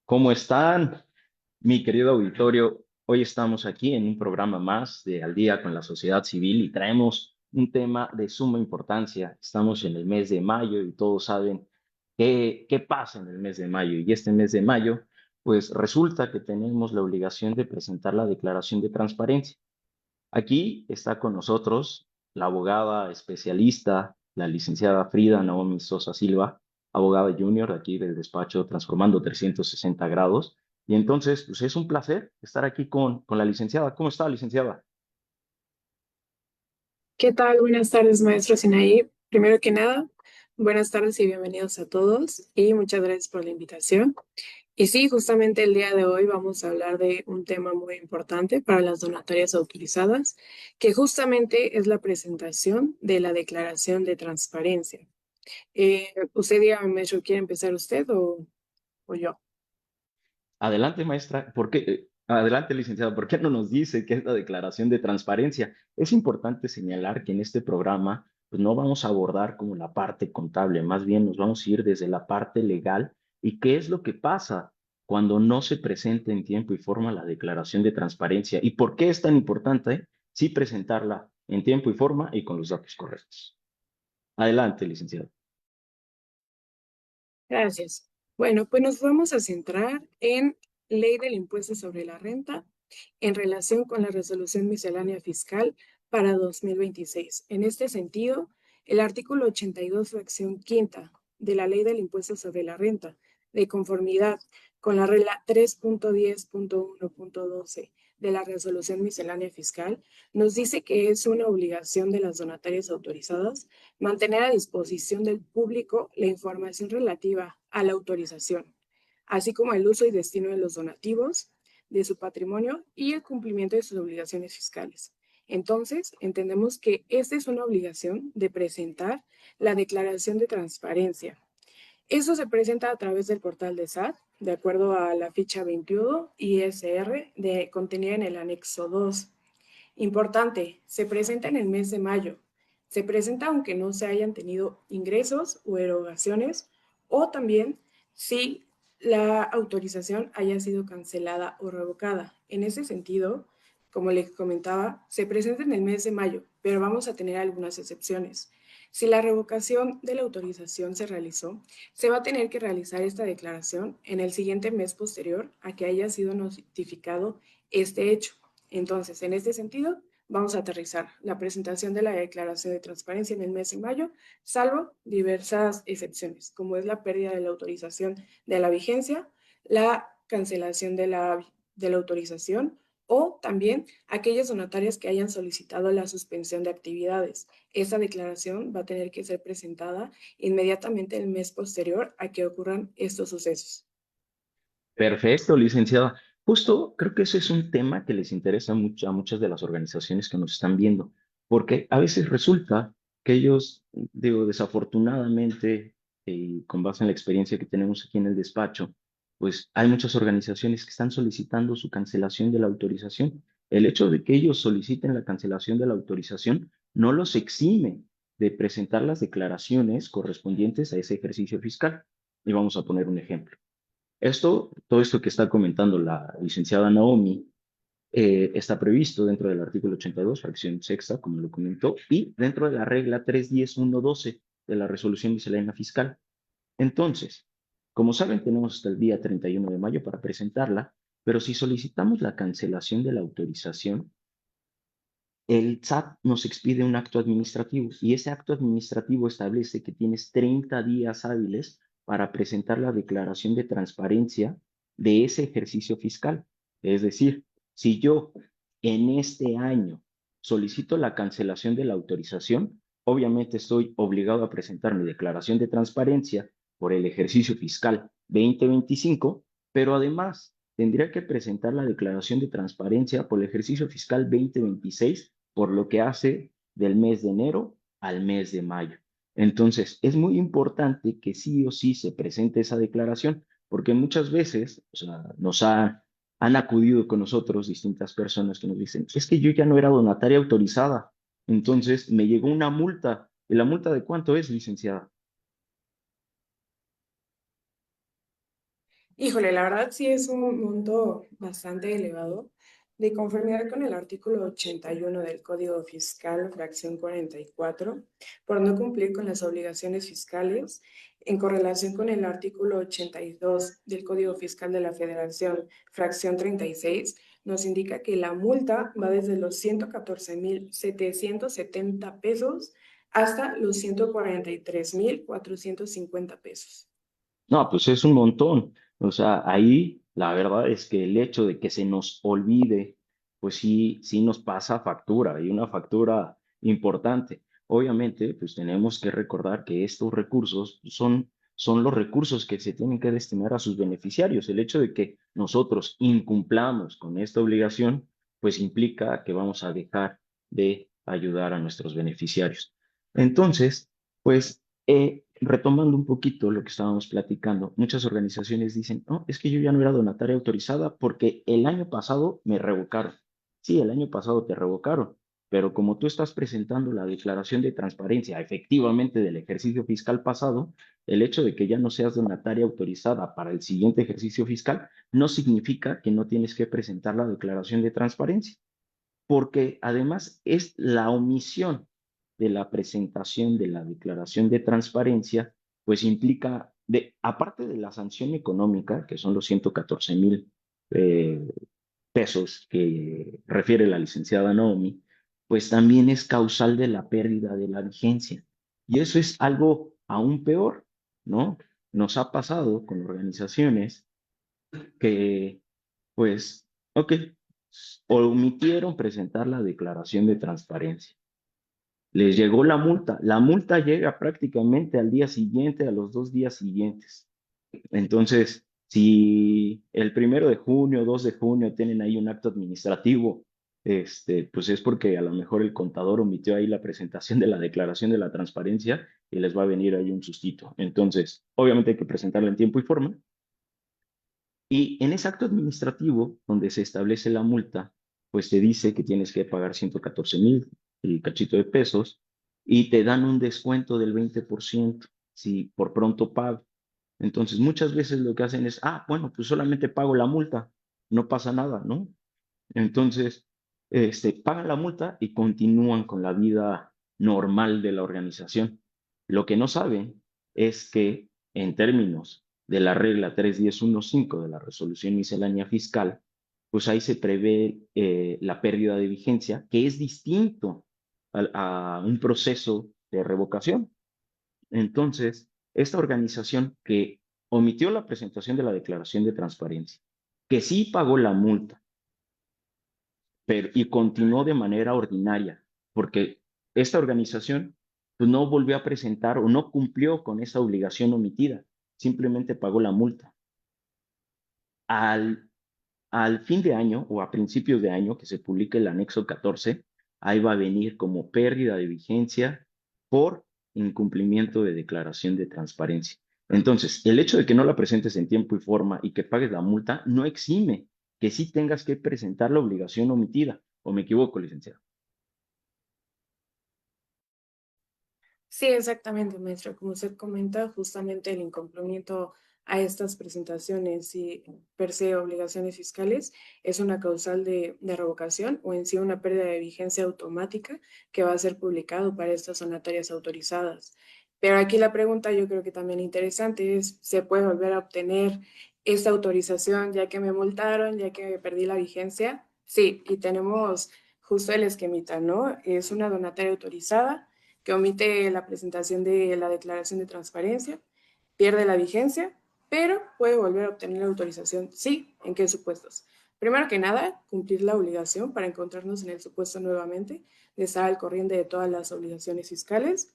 ¿Cómo están, mi querido auditorio? Hoy estamos aquí en un programa más de Al día con la sociedad civil y traemos un tema de suma importancia. Estamos en el mes de mayo y todos saben qué pasa en el mes de mayo. Y este mes de mayo, pues resulta que tenemos la obligación de presentar la declaración de transparencia. Aquí está con nosotros la abogada especialista, la licenciada Frida Naomi Sosa Silva, abogada junior de aquí del despacho Transformando 360 grados. Y entonces, pues es un placer estar aquí con la licenciada. ¿Cómo está, licenciada? ¿Qué tal? Buenas tardes, maestro Sinaí. Primero que nada, buenas tardes y bienvenidos a todos y muchas gracias por la invitación. Y sí, justamente el día de hoy vamos a hablar de un tema muy importante para las donatorias autorizadas, que justamente es la presentación de la declaración de transparencia. Usted dígame, maestro, ¿quiere empezar usted o yo? Adelante, maestra. ¿Por qué? Adelante, licenciada. ¿Por qué no nos dice qué es la declaración de transparencia? Es importante señalar que en este programa pues, no vamos a abordar como la parte contable, más bien nos vamos a ir desde la parte legal y qué es lo que pasa cuando no se presenta en tiempo y forma la declaración de transparencia y por qué es tan importante sí presentarla en tiempo y forma y con los datos correctos. Adelante, licenciada. Gracias. Bueno, pues nos vamos a centrar en Ley del Impuesto sobre la Renta en relación con la resolución miscelánea fiscal para 2026. En este sentido, el artículo 82, fracción quinta de la Ley del Impuesto sobre la Renta, de conformidad con la regla 3.10.1.12 de la resolución miscelánea fiscal, nos dice que es una obligación de las donatarias autorizadas mantener a disposición del público la información relativa a la autorización, así como el uso y destino de los donativos, de su patrimonio y el cumplimiento de sus obligaciones fiscales. Entonces, entendemos que esta es una obligación de presentar la declaración de transparencia. Esto se presenta a través del portal de SAT, de acuerdo a la ficha 21 ISR contenida en el anexo 2. Importante, se presenta en el mes de mayo. Se presenta aunque no se hayan tenido ingresos o erogaciones o también si la autorización haya sido cancelada o revocada. En ese sentido, como les comentaba, se presenta en el mes de mayo, pero vamos a tener algunas excepciones. Si la revocación de la autorización se realizó, se va a tener que realizar esta declaración en el siguiente mes posterior a que haya sido notificado este hecho. Entonces, en este sentido, vamos a aterrizar la presentación de la declaración de transparencia en el mes de mayo, salvo diversas excepciones, como es la pérdida de la autorización de la vigencia, la cancelación de la autorización o también aquellas donatarias que hayan solicitado la suspensión de actividades. Esta declaración va a tener que ser presentada inmediatamente el mes posterior a que ocurran estos sucesos. Perfecto, licenciada. Justo creo que ese es un tema que les interesa mucho a muchas de las organizaciones que nos están viendo, porque a veces resulta que ellos, digo, desafortunadamente, con base en la experiencia que tenemos aquí en el despacho, pues hay muchas organizaciones que están solicitando su cancelación de la autorización. El hecho de que ellos soliciten la cancelación de la autorización no los exime de presentar las declaraciones correspondientes a ese ejercicio fiscal. Y vamos a poner un ejemplo. Todo esto que está comentando la licenciada Naomi, está previsto dentro del artículo 82, fracción sexta, como lo comentó, y dentro de la regla 310.1.12 de la resolución miscelánea fiscal. Entonces, como saben, tenemos hasta el día 31 de mayo para presentarla, pero si solicitamos la cancelación de la autorización, el SAT nos expide un acto administrativo y ese acto administrativo establece que tienes 30 días hábiles para presentar la declaración de transparencia de ese ejercicio fiscal. Es decir, si yo en este año solicito la cancelación de la autorización, obviamente estoy obligado a presentar mi declaración de transparencia por el ejercicio fiscal 2025, pero además tendría que presentar la declaración de transparencia por el ejercicio fiscal 2026 por lo que hace del mes de enero al mes de mayo. Entonces, es muy importante que sí o sí se presente esa declaración, porque muchas veces, o sea, han acudido con nosotros distintas personas que nos dicen, es que yo ya no era donataria autorizada, entonces me llegó una multa. ¿Y la multa de cuánto es, licenciada? Híjole, la verdad sí es un monto bastante elevado. De conformidad con el artículo 81 del Código Fiscal, fracción 44, por no cumplir con las obligaciones fiscales, en correlación con el artículo 82 del Código Fiscal de la Federación, fracción 36, nos indica que la multa va desde los 114,770 pesos hasta los 143,450 pesos. No, pues es un montón. O sea, ahí la verdad es que el hecho de que se nos olvide, pues sí, sí nos pasa factura y una factura importante. Obviamente, pues tenemos que recordar que estos recursos son los recursos que se tienen que destinar a sus beneficiarios. El hecho de que nosotros incumplamos con esta obligación, pues implica que vamos a dejar de ayudar a nuestros beneficiarios. Entonces, pues retomando un poquito lo que estábamos platicando, muchas organizaciones dicen, no, es que yo ya no era donataria autorizada porque el año pasado me revocaron. Sí, el año pasado te revocaron, pero como tú estás presentando la declaración de transparencia efectivamente del ejercicio fiscal pasado, el hecho de que ya no seas donataria autorizada para el siguiente ejercicio fiscal no significa que no tienes que presentar la declaración de transparencia, porque además es la omisión de la presentación de la declaración de transparencia, pues implica, aparte de la sanción económica, que son los 114,000 pesos que refiere la licenciada Naomi, pues también es causal de la pérdida de la vigencia. Y eso es algo aún peor, ¿no? Nos ha pasado con organizaciones que, pues, ok, omitieron presentar la declaración de transparencia. Les llegó la multa. La multa llega prácticamente al día siguiente, a los 2 días siguientes. Entonces, si el 1 de junio, 2 de junio tienen ahí un acto administrativo, pues es porque a lo mejor el contador omitió ahí la presentación de la declaración de la transparencia y les va a venir ahí un sustito. Entonces, obviamente hay que presentarla en tiempo y forma. Y en ese acto administrativo, donde se establece la multa, pues te dice que tienes que pagar 114,000 y cachito de pesos y te dan un descuento del 20% si por pronto pago. Entonces, muchas veces lo que hacen es, bueno, pues solamente pago la multa, no pasa nada, ¿no? Entonces, pagan la multa y continúan con la vida normal de la organización. Lo que no saben es que en términos de la regla 3115 de la resolución miscelánea fiscal, pues ahí se prevé la pérdida de vigencia, que es distinto a un proceso de revocación. Entonces, esta organización que omitió la presentación de la declaración de transparencia, que sí pagó la multa, pero, y continuó de manera ordinaria, porque esta organización pues, no volvió a presentar o no cumplió con esa obligación omitida, simplemente pagó la multa. Al, al fin de año o a principios de año que se publique el anexo 14, ahí va a venir como pérdida de vigencia por incumplimiento de declaración de transparencia. Entonces, el hecho de que no la presentes en tiempo y forma y que pagues la multa no exime que sí tengas que presentar la obligación omitida. ¿O me equivoco, licenciado? Sí, exactamente, maestra. Como usted comenta, justamente el incumplimiento a estas presentaciones y per se obligaciones fiscales es una causal de revocación o en sí una pérdida de vigencia automática que va a ser publicado para estas zonatarias autorizadas. Pero aquí la pregunta yo creo que también interesante es, ¿se puede volver a obtener esta autorización ya que me multaron, ya que perdí la vigencia? Sí, y tenemos justo el esquemita, ¿no? Es una donataria autorizada que omite la presentación de la declaración de transparencia, pierde la vigencia, pero puede volver a obtener la autorización. Sí, ¿en qué supuestos? Primero que nada, cumplir la obligación para encontrarnos en el supuesto nuevamente de estar al corriente de todas las obligaciones fiscales.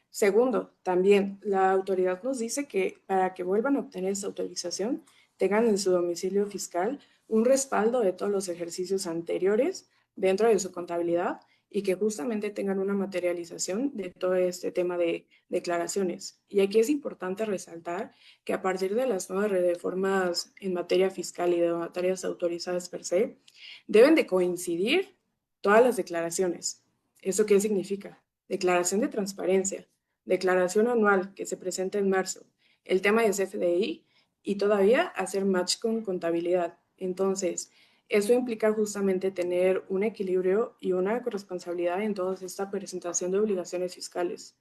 Segundo, también la autoridad nos dice que para que vuelvan a obtener esa autorización, tengan en su domicilio fiscal un respaldo de todos los ejercicios anteriores dentro de su contabilidad y que justamente tengan una materialización de todo este tema de declaraciones. Y aquí es importante resaltar que a partir de las nuevas reformas en materia fiscal y de materias autorizadas per se, deben de coincidir todas las declaraciones. ¿Eso qué significa? Declaración de transparencia, declaración anual que se presenta en marzo, el tema de CFDI y todavía hacer match con contabilidad. Entonces, eso implica justamente tener un equilibrio y una corresponsabilidad en toda esta presentación de obligaciones fiscales.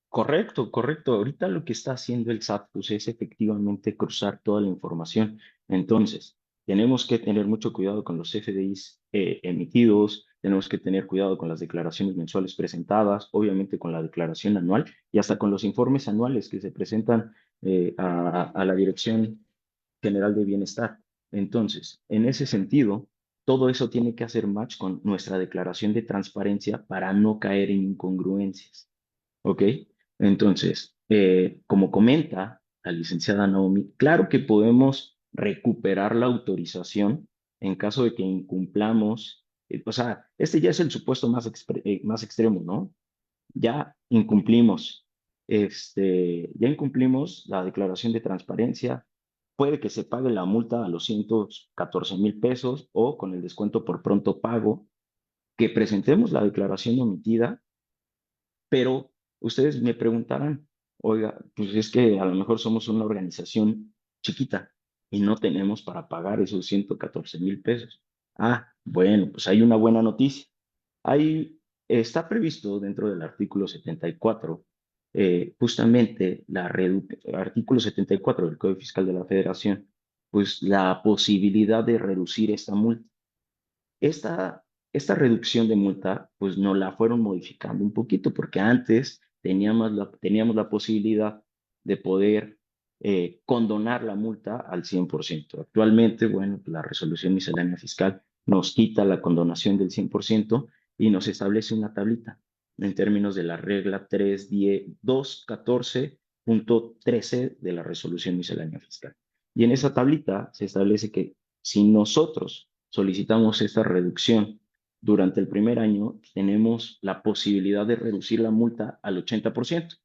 Correcto, correcto. Ahorita lo que está haciendo el SAT pues, es efectivamente cruzar toda la información. Entonces, tenemos que tener mucho cuidado con los FDIs emitidos, tenemos que tener cuidado con las declaraciones mensuales presentadas, obviamente con la declaración anual y hasta con los informes anuales que se presentan a la Dirección General de Bienestar. Entonces, en ese sentido, todo eso tiene que hacer match con nuestra declaración de transparencia para no caer en incongruencias. ¿Ok? Entonces, como comenta la licenciada Naomi, claro que podemos recuperar la autorización en caso de que incumplamos, o sea, este ya es el supuesto más extremo, ¿no? Ya incumplimos, ya incumplimos la declaración de transparencia, puede que se pague la multa a los 114,000 pesos o con el descuento por pronto pago, que presentemos la declaración omitida, pero ustedes me preguntarán, oiga, pues es que a lo mejor somos una organización chiquita y no tenemos para pagar esos 114,000 pesos. Ah, bueno, pues hay una buena noticia. Ahí está previsto dentro del artículo 74, justamente el artículo 74 del Código Fiscal de la Federación, pues la posibilidad de reducir esta multa. Esta reducción de multa, pues no la fueron modificando un poquito, porque antes teníamos la posibilidad de poder condonar la multa al 100%. Actualmente, bueno, la resolución miscelánea fiscal nos quita la condonación del 100% y nos establece una tablita en términos de la regla 214.13 de la resolución miscelánea fiscal. Y en esa tablita se establece que si nosotros solicitamos esta reducción durante el primer año, tenemos la posibilidad de reducir la multa al 80%.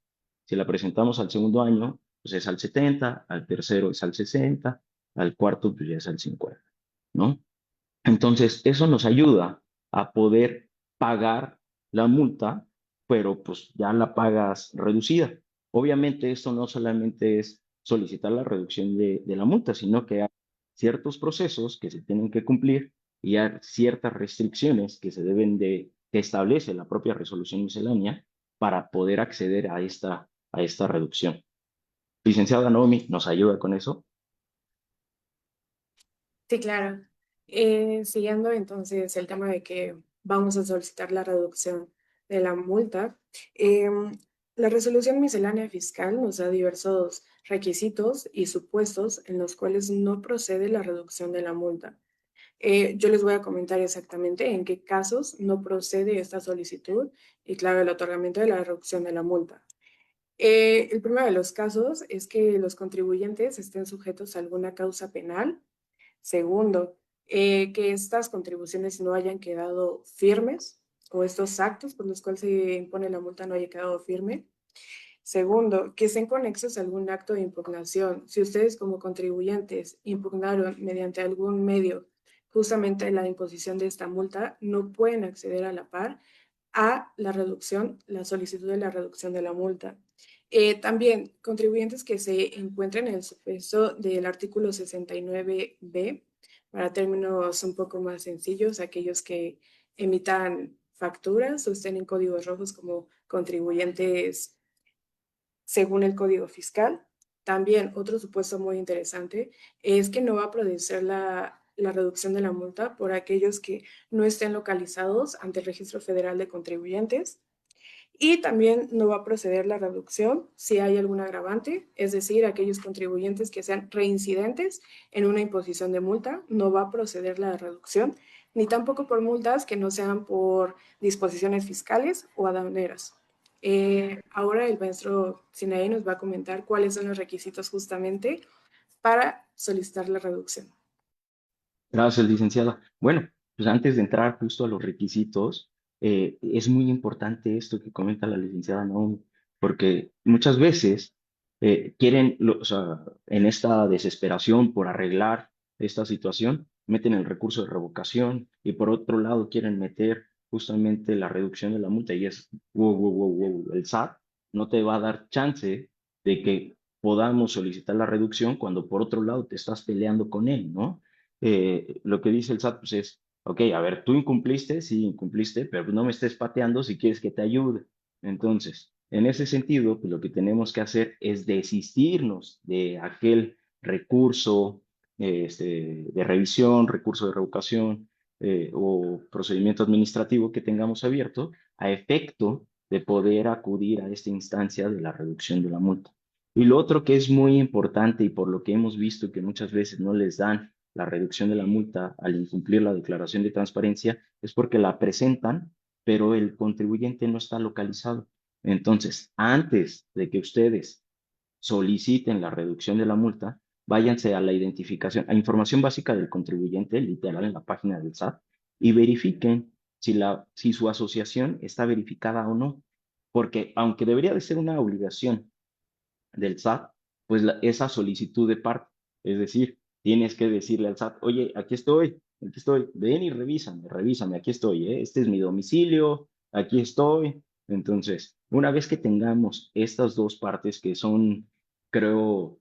Si la presentamos al segundo año, pues es al 70%, al tercero es al 60%, al cuarto pues ya es al 50%, ¿no? Entonces, eso nos ayuda a poder pagar la multa, pero pues ya la pagas reducida. Obviamente, esto no solamente es solicitar la reducción de la multa, sino que hay ciertos procesos que se tienen que cumplir y hay ciertas restricciones que se deben que establece la propia resolución miscelánea para poder acceder a esta reducción. Licenciada Naomi, ¿nos ayuda con eso? Sí, claro. Siguiendo entonces el tema de que vamos a solicitar la reducción de la multa, la resolución miscelánea fiscal nos da diversos requisitos y supuestos en los cuales no procede la reducción de la multa. Yo les voy a comentar exactamente en qué casos no procede esta solicitud y, claro, el otorgamiento de la reducción de la multa. El primero de los casos es que los contribuyentes estén sujetos a alguna causa penal. Segundo, que estas contribuciones no hayan quedado firmes o estos actos por los cuales se impone la multa no haya quedado firme. Segundo, que estén conexos a algún acto de impugnación. Si ustedes como contribuyentes impugnaron mediante algún medio justamente la imposición de esta multa, no pueden acceder a la par a la reducción, la solicitud de la reducción de la multa. También, contribuyentes que se encuentren en el supuesto del artículo 69B, para términos un poco más sencillos, aquellos que emitan facturas o estén en códigos rojos como contribuyentes según el Código Fiscal. También otro supuesto muy interesante es que no va a producir la reducción de la multa por aquellos que no estén localizados ante el Registro Federal de Contribuyentes. Y también no va a proceder la reducción si hay algún agravante, es decir, aquellos contribuyentes que sean reincidentes en una imposición de multa, no va a proceder la reducción, ni tampoco por multas que no sean por disposiciones fiscales o aduaneras. Ahora el maestro Sinaí nos va a comentar cuáles son los requisitos justamente para solicitar la reducción. Gracias, licenciada. Bueno, pues antes de entrar justo a los requisitos, es muy importante esto que comenta la licenciada Naomi, porque muchas veces o sea, en esta desesperación por arreglar esta situación, meten el recurso de revocación y por otro lado quieren meter justamente la reducción de la multa y es, wow, wow, wow, wow, el SAT. no te va a dar chance de que podamos solicitar la reducción cuando por otro lado te estás peleando con él, ¿no? Lo que dice el SAT pues es, ok, a ver, tú incumpliste, sí, incumpliste, pero pues no me estés pateando si quieres que te ayude. Entonces, en ese sentido, pues lo que tenemos que hacer es desistirnos de aquel recurso de revisión, recurso de revocación o procedimiento administrativo que tengamos abierto a efecto de poder acudir a esta instancia de la reducción de la multa. Y lo otro que es muy importante y por lo que hemos visto que muchas veces no les dan la reducción de la multa al incumplir la declaración de transparencia es porque la presentan, pero el contribuyente no está localizado. Entonces, antes de que ustedes soliciten la reducción de la multa, váyanse a la identificación, a información básica del contribuyente, literal en la página del SAT, y verifiquen si su asociación está verificada o no. Porque aunque debería de ser una obligación del SAT, pues esa solicitud de parte, es decir, tienes que decirle al SAT, oye, aquí estoy, ven y revísame, revísame, aquí estoy, este es mi domicilio, aquí estoy. Entonces, una vez que tengamos estas dos partes que son, creo,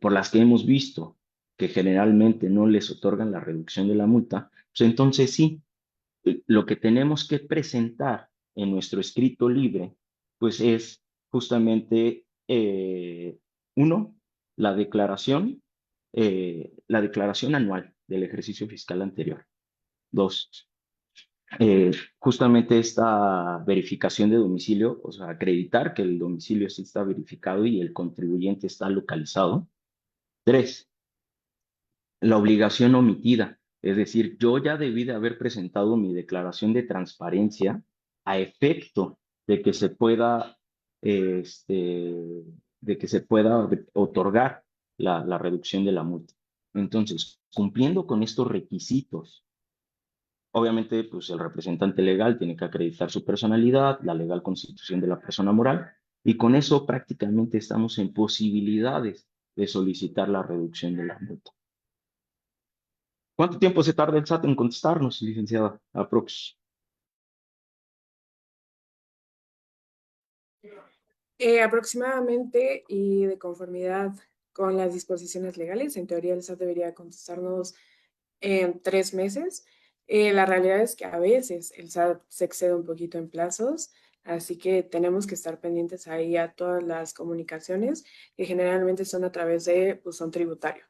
por las que hemos visto que generalmente no les otorgan la reducción de la multa, pues entonces sí, lo que tenemos que presentar en nuestro escrito libre, pues es justamente, uno, la declaración anual del ejercicio fiscal anterior. Dos, justamente esta verificación de domicilio, o sea, acreditar que el domicilio sí está verificado y el contribuyente está localizado. Tres, la obligación omitida. Es decir, yo ya debí de haber presentado mi declaración de transparencia a efecto de que se pueda, de que se pueda otorgar la reducción de la multa. Entonces, cumpliendo con estos requisitos, obviamente, pues el representante legal tiene que acreditar su personalidad, la legal constitución de la persona moral, y con eso prácticamente estamos en posibilidades de solicitar la reducción de la multa. ¿Cuánto tiempo se tarda el SAT en contestarnos, licenciada? Aprox. Aproximadamente y de conformidad con las disposiciones legales, en teoría el SAT debería contestarnos en 3 meses. La realidad es que a veces el SAT se excede un poquito en plazos, así que tenemos que estar pendientes ahí a todas las comunicaciones que generalmente son a través de buzón tributario.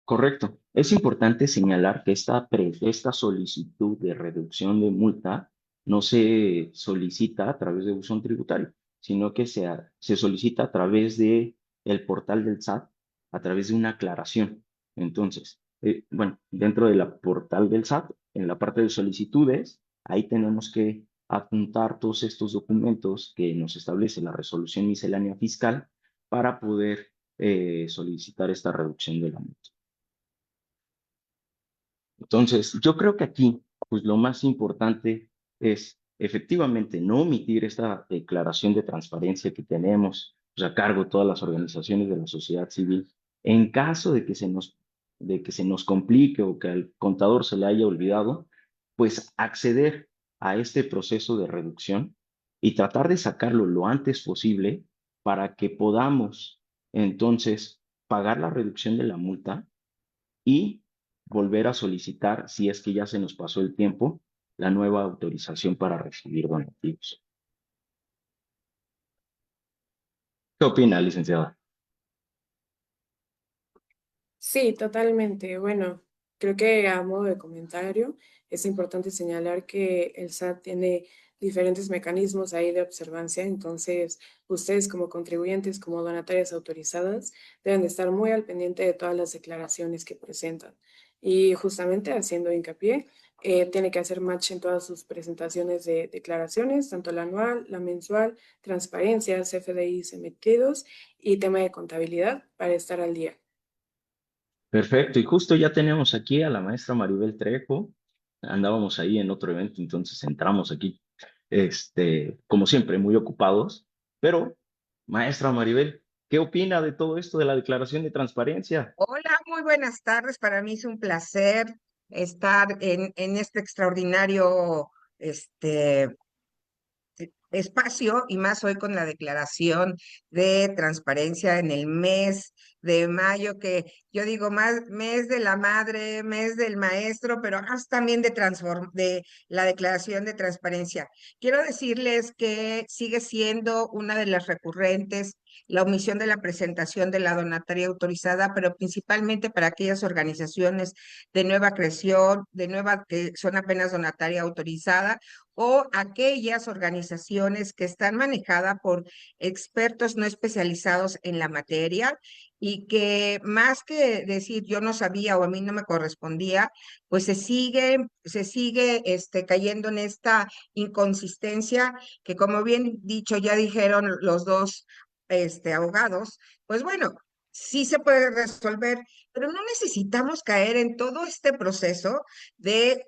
Correcto. Es importante señalar que esta solicitud de reducción de multa no se solicita a través de buzón tributario, sino que se solicita a través de el portal del SAT, a través de una aclaración. Entonces, bueno, dentro de la portal del SAT, en la parte de solicitudes, ahí tenemos que apuntar todos estos documentos que nos establece la resolución miscelánea fiscal para poder solicitar esta reducción de la multa. Entonces, yo creo que aquí, pues lo más importante es efectivamente no omitir esta declaración de transparencia que tenemos pues, a cargo todas las organizaciones de la sociedad civil. En caso de que se nos complique o que al contador se le haya olvidado, pues acceder a este proceso de reducción y tratar de sacarlo lo antes posible para que podamos entonces pagar la reducción de la multa y volver a solicitar, si es que ya se nos pasó el tiempo, la nueva autorización para recibir donativos. ¿Qué opina, licenciada? Sí, totalmente. Bueno, creo que a modo de comentario es importante señalar que el SAT tiene diferentes mecanismos ahí de observancia, entonces ustedes como contribuyentes, como donatarias autorizadas, deben de estar muy al pendiente de todas las declaraciones que presentan. Y justamente haciendo hincapié, tiene que hacer match en todas sus presentaciones de declaraciones, tanto la anual, la mensual, transparencias, FDIs emitidos y tema de contabilidad para estar al día. Perfecto, y justo ya tenemos aquí a la maestra Maribel Trejo. Andábamos ahí en otro evento, entonces entramos aquí, como siempre, muy ocupados. Pero, maestra Maribel, ¿qué opina de todo esto de la declaración de transparencia? Hola, muy buenas tardes. Para mí es un placer estar en este extraordinario este, espacio y más hoy con la declaración de transparencia en el mes de mayo, que yo digo más mes de la madre, mes del maestro, pero más también de la declaración de transparencia. Quiero decirles que sigue siendo una de las recurrentes la omisión de la presentación de la donataria autorizada, pero principalmente para aquellas organizaciones de nueva creación, que son apenas donataria autorizada, o aquellas organizaciones que están manejadas por expertos no especializados en la materia y que más que decir yo no sabía o a mí no me correspondía, pues se sigue cayendo en esta inconsistencia que, como bien dicho, ya dijeron los dos abogados, pues bueno, sí se puede resolver, pero no necesitamos caer en todo este proceso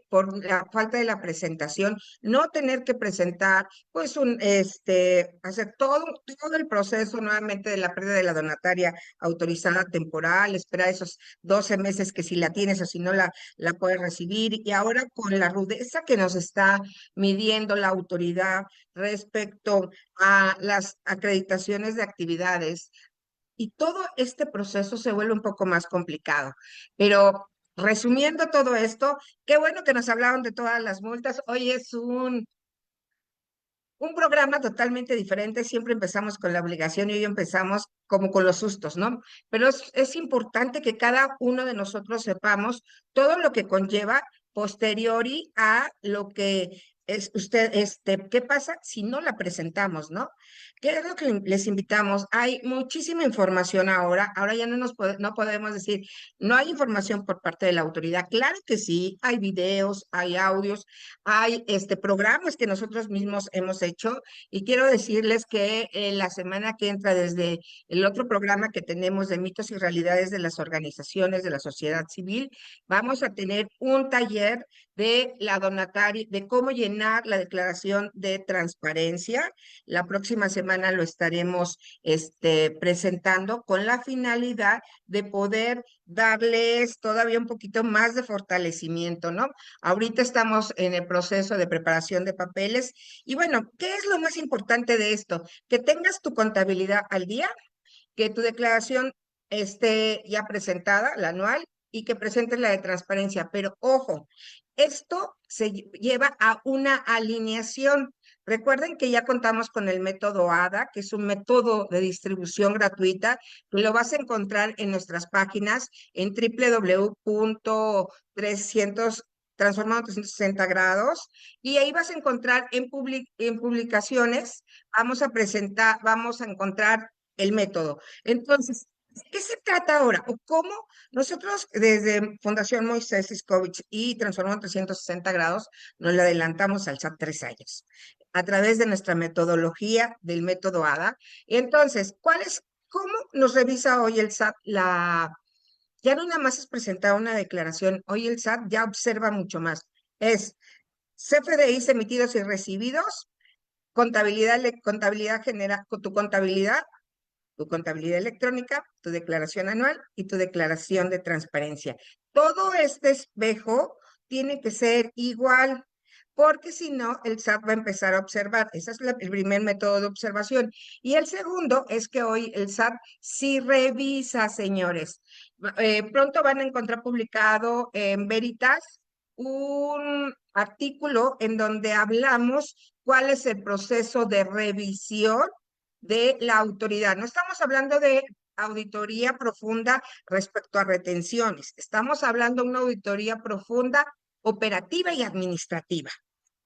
por la falta de la presentación, no tener que presentar, pues hacer todo el proceso nuevamente de la pérdida de la donataria autorizada temporal, esperar esos 12 meses que si la tienes o si no la puedes recibir, y ahora con la rudeza que nos está midiendo la autoridad respecto a las acreditaciones de actividades, y todo este proceso se vuelve un poco más complicado. Pero resumiendo todo esto, qué bueno que nos hablaron de todas las multas. Hoy es un programa totalmente diferente. Siempre empezamos con la obligación y hoy empezamos como con los sustos, ¿no? Pero es importante que cada uno de nosotros sepamos todo lo que conlleva posteriori a lo que es usted, ¿qué pasa si no la presentamos, ¿no? ¿Qué es lo que les invitamos? Hay muchísima información ahora ya no podemos decir, no hay información por parte de la autoridad. Claro que sí, hay videos, hay audios, hay programas que nosotros mismos hemos hecho, y quiero decirles que la semana que entra, desde el otro programa que tenemos de mitos y realidades de las organizaciones de la sociedad civil, vamos a tener un taller de la donataria, de cómo llenar la declaración de transparencia. La próxima semana lo estaremos presentando con la finalidad de poder darles todavía un poquito más de fortalecimiento, ¿no? Ahorita estamos en el proceso de preparación de papeles y bueno, ¿qué es lo más importante de esto? Que tengas tu contabilidad al día, que tu declaración esté ya presentada, la anual, y que presentes la de transparencia. Pero ojo, esto se lleva a una alineación. Recuerden que ya contamos con el método ADA, que es un método de distribución gratuita, que lo vas a encontrar en nuestras páginas en www.300 transformado 360 grados, y ahí vas a encontrar en publicaciones, vamos a encontrar el método. Entonces, ¿qué se trata ahora? ¿O cómo nosotros desde Fundación Moisés Iscovich y Transformando 360 grados nos le adelantamos al SAT 3 años a través de nuestra metodología del método ADA? Entonces, ¿cómo nos revisa hoy el SAT ya no nada más es presentar una declaración, hoy el SAT ya observa mucho más. Es CFDIs emitidos y recibidos, contabilidad genera, tu contabilidad electrónica, tu declaración anual y tu declaración de transparencia. Todo este espejo tiene que ser igual, porque si no, el SAT va a empezar a observar. Ese es el primer método de observación. Y el segundo es que hoy el SAT sí revisa, señores. Pronto van a encontrar publicado en Veritas un artículo en donde hablamos cuál es el proceso de revisión de la autoridad. No estamos hablando de auditoría profunda respecto a retenciones, estamos hablando de una auditoría profunda operativa y administrativa,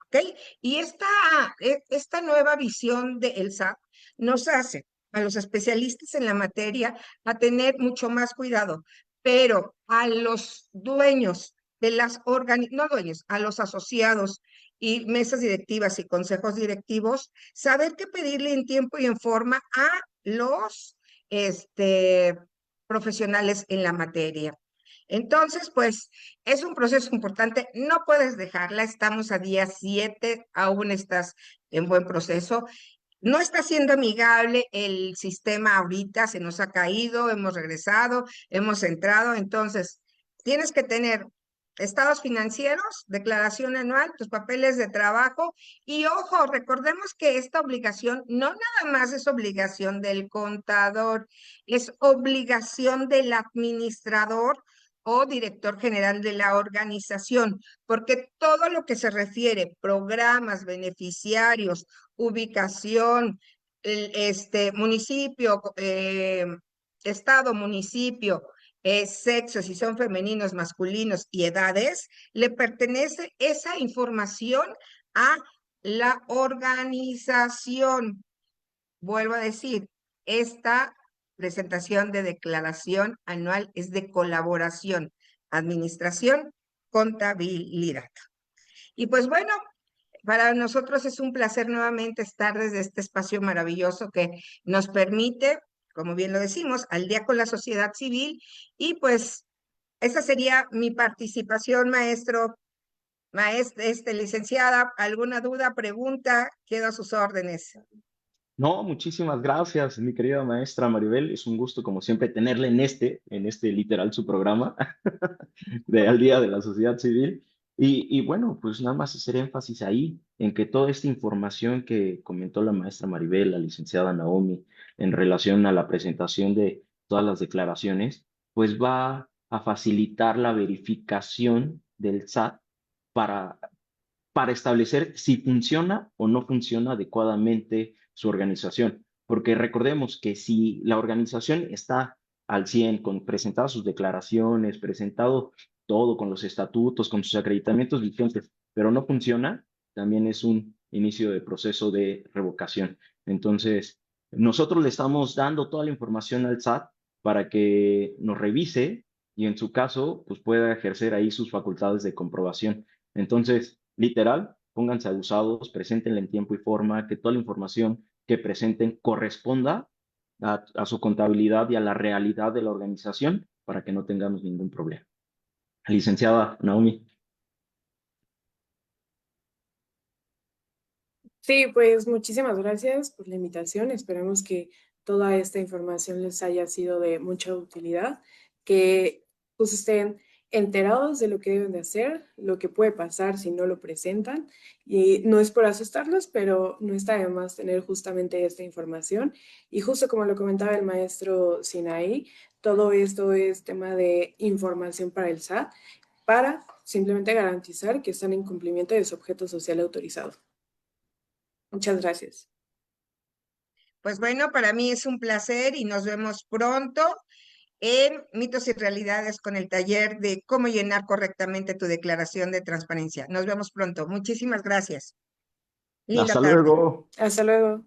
¿ok? Y esta nueva visión de ELSA nos hace a los especialistas en la materia a tener mucho más cuidado, pero a los dueños de no dueños, a los asociados y mesas directivas y consejos directivos, saber qué pedirle en tiempo y en forma a los profesionales en la materia. Entonces, pues, es un proceso importante, no puedes dejarla, estamos a día 7, aún estás en buen proceso. No está siendo amigable el sistema ahorita, se nos ha caído, hemos regresado, hemos entrado, entonces tienes que tener estados financieros, declaración anual, tus papeles de trabajo. Y ojo, recordemos que esta obligación no nada más es obligación del contador, es obligación del administrador o director general de la organización, porque todo lo que se refiere, programas, beneficiarios, ubicación, municipio, estado, municipio, sexo, si son femeninos, masculinos y edades, le pertenece esa información a la organización. Vuelvo a decir, esta presentación de declaración anual es de colaboración, administración, contabilidad. Y pues bueno, para nosotros es un placer nuevamente estar desde este espacio maravilloso que nos permite, como bien lo decimos, al día con la sociedad civil. Y pues esa sería mi participación, maestro, licenciada. ¿Alguna duda, pregunta? Quedo a sus órdenes. No, muchísimas gracias, mi querida maestra Maribel. Es un gusto, como siempre, tenerle en este literal su programa de Al Día de la Sociedad Civil. Y bueno, pues nada más hacer énfasis ahí en que toda esta información que comentó la maestra Maribel, la licenciada Naomi, en relación a la presentación de todas las declaraciones, pues va a facilitar la verificación del SAT para establecer si funciona o no funciona adecuadamente su organización. Porque recordemos que si la organización está al 100 con presentadas sus declaraciones, presentado todo con los estatutos, con sus acreditamientos vigentes, pero no funciona, también es un inicio de proceso de revocación. Entonces, nosotros le estamos dando toda la información al SAT para que nos revise y en su caso, pues pueda ejercer ahí sus facultades de comprobación. Entonces, literal, pónganse abusados, preséntenla en tiempo y forma, que toda la información que presenten corresponda a su contabilidad y a la realidad de la organización para que no tengamos ningún problema. Licenciada Naomi. Sí, pues muchísimas gracias por la invitación. Esperamos que toda esta información les haya sido de mucha utilidad, que pues estén enterados de lo que deben de hacer, lo que puede pasar si no lo presentan. Y no es por asustarlos, pero no está de más tener justamente esta información. Y justo como lo comentaba el maestro Sinaí, todo esto es tema de información para el SAT, para simplemente garantizar que están en cumplimiento de su objeto social autorizado. Muchas gracias. Pues bueno, para mí es un placer y nos vemos pronto en Mitos y Realidades con el taller de cómo llenar correctamente tu declaración de transparencia. Nos vemos pronto. Muchísimas gracias. Linda Hasta tarde. luego. Hasta luego.